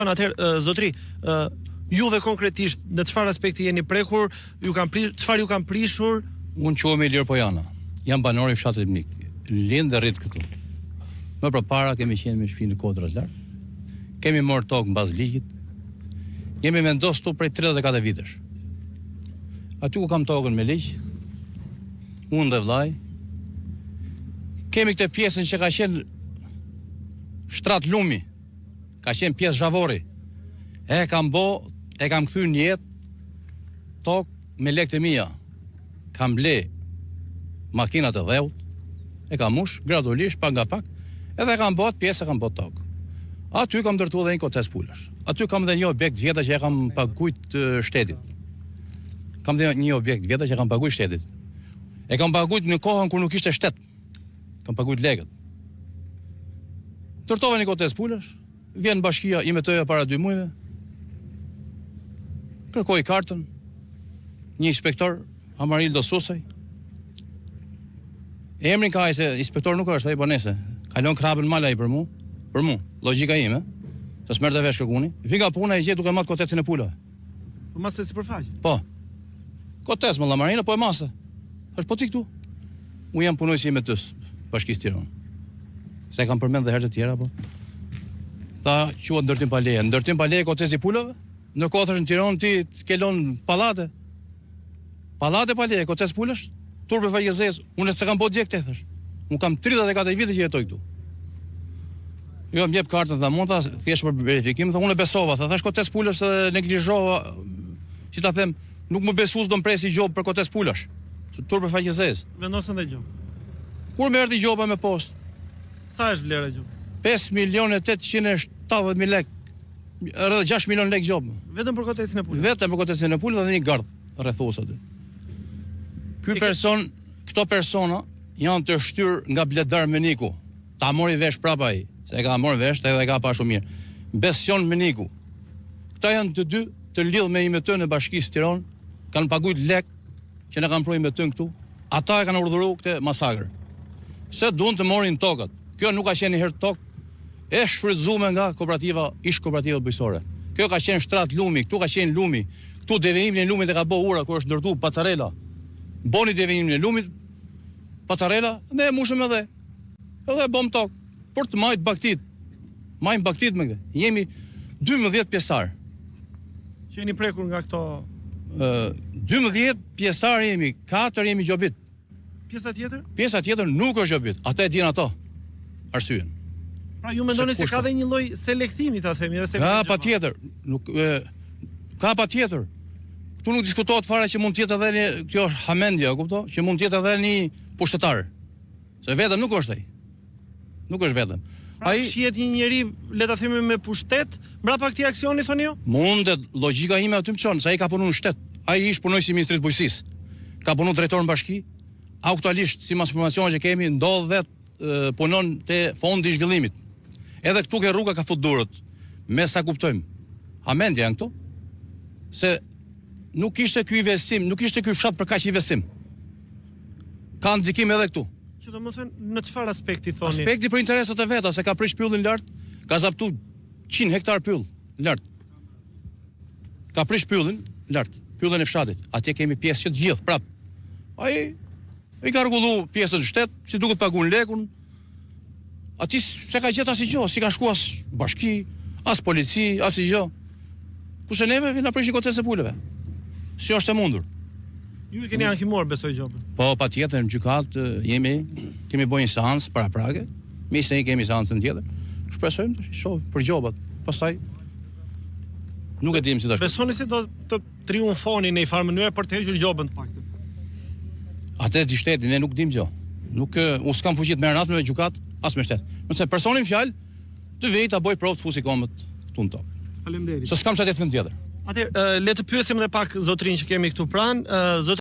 Atëherë, zotri, juve konkretisht në çfarë aspekti jeni prekur, çfarë ju kanë prishur? Unë quhem Ilir Pojana. Jam banor i fshatit Mnik. Lind dhe rrit këtu. Më përpara kemi qenë me shtëpi në Kodrat lart. Kemi marrë tokë mbas ligjit. Jemi vendosur tu prej 34 vitesh. Aty ku kam tokën me ligj, unë dhe vllai, kemi këtë pjesën që ka qenë shtrat lumi, ka qenë pjesë zhavori. E kam kthyr një jetë tokë me lekë të mia. Kam ble makinat e dheut, e kam mush gradualisht pak nga pak, edhe kam bot pjesë, kam bot tokë. Aty kam ndërtuar edhe një kotes pulash. Aty kam edhe një objekt vjetër që e kam paguajt shtetit. Kam edhe një objekt vjetër që e kam paguajt shtetit. E kam paguajt në kohën kur nuk ishte shtet. Kam paguajt legët. Ndërtova një kotes pulash, vjen bashkia i metoja para 2 muajve. Kërkoj kartën, një inspektor, Amarildo Susaj. Emrin ka ai se inspektor nuk është ai, po nese. Kalon krapën mal ai për mu, logjika ime, se s'merr të vesh kërkuni. Vika puna e gjet duke marrë kotecin e pulave. Po mas të sipërfaq. Po. Kotes me llamarina, po e masa. Është po ti këtu. Unë jam punojës i metës, Bashkisë Tiranë. Se kam përmend dhe herë të tjera, po. Tha, quhet ndërtim paleje. Ndërtim paleje kotesi pulave? Ndërkohë thash në Tiranë ti kelon pallate. Pallate paleje, kotes pulash? Turpe faqezes, unë se kam bot gjek të thash. Unë kam 34 vite që jetoj këtu. Jo, më jep kartën dhe monta, thjesht për verifikim, unë e besova, thash kotes pulash se neglizhova, si ta them, nuk më besues do mpresi gjobë për kotes pulash. Turpe faqezes. Vendosën dhe gjobë. Kur më erdhi gjoba me postë? Sa është vlera e gjobës? 5.870.000 lekë. Rreth 6 milion lekë gjobë. Vetëm për kotesin e pulës? Vetëm për kotesin e pulës dhe një gardh rrethues aty. Këto persona janë të shtyr nga Bledar Meniku. Ta mori vesh prapa ai, se e ka marrë vesh edhe e ka pa shumë mirë. Besion Meniku. Këta janë të dy të lidh me imetën e Bashkisë Tiranë, kanë paguajt lek që ne kanë pru imetën këtu. Ata e kanë urdhëruar këtë masakër. Se duan të morin tokat. Kjo nuk ka qenë herë tokë e shfrytzuar nga kooperativa, ish kooperativa bujqësore. Kjo ka qenë shtrat lumi, këtu ka qenë lumi. Këtu devijimin e lumit e ka bë ura kur është ndërtuar pacarela. Boni devijimin e lumit, pacarela dhe e mushëm edhe. Edhe bom tokë për të majt baktit. Majm baktit me këtë. Jemi 12 pjesar. Që jeni prekur nga këto 12 pjesar jemi, 4 jemi gjobit. Pjesa tjetër? Pjesa tjetër nuk është gjobit. Ata e dinë ato. Arsyen. Pra ju mendoni se ka dhe një lloj selekthimi, ta themi, edhe se ka patjetër. Ka patjetër. Ktu nuk diskutohet fare që mund të jetë edhe kjo është hamendja, kupto? Që mund të jetë edhe një pushtetar. Se vetëm nuk është ai. Nuk është vetëm. Pra ai shihet një njeri, le ta themi me pushtet, mbrapa këtij aksioni thoni ju? Mundet, logjika ime aty më çon, se ai ka punuar në shtet. Ai ish punojës i Ministrisë Bujqësisë. Ka punuar drejtor në bashki. Aktualisht, sipas informacioneve që kemi, ndodhet punon te Fondi i Zhvillimit. Edhe këtu ke rruga ka fut durët. Me sa kuptojmë. Hamendja janë këtu. Se nuk ishte ky investim, nuk ishte ky fshat për kaq investim. Ka ndikim edhe këtu. Që domethënë në çfarë aspekti thoni? Aspekti për interesat e veta, se ka prish pyllin lart, ka zaptu 100 hektar pyll lart. Ka prish pyllin lart, pyllin e fshatit. Atje kemi pjesë që të gjithë prap. Ai ka rregullu pjesën në shtet, si duket paguën lekun. Ati se ka gjetë asgjë, si ka shkuar as bashki, as polici, asgjë. Kurse neve vina prishin kotesë pulave. Si është e mundur? Ju e keni ankimuar besoj gjobën. Po, patjetër në gjykatë kemi bërë një seancë para prake. Misë kemi seancën tjetër. Shpresojmë të shoh për gjobat. Pastaj nuk e dim si tash. Besoni se do të triumfoni në një farë mënyrë për të hequr gjobën të paktën. Atë di shteti, ne nuk dim gjë. Nuk u s'kam fuqi të merr as me gjykat, as me shtet. Nëse personin fjalë të vej ta bëj provë të fusi komët këtu në tokë. Faleminderit. Se s'kam çfarë të them tjetër. Atëherë le të pyesim edhe pak zotrin që kemi këtu pranë.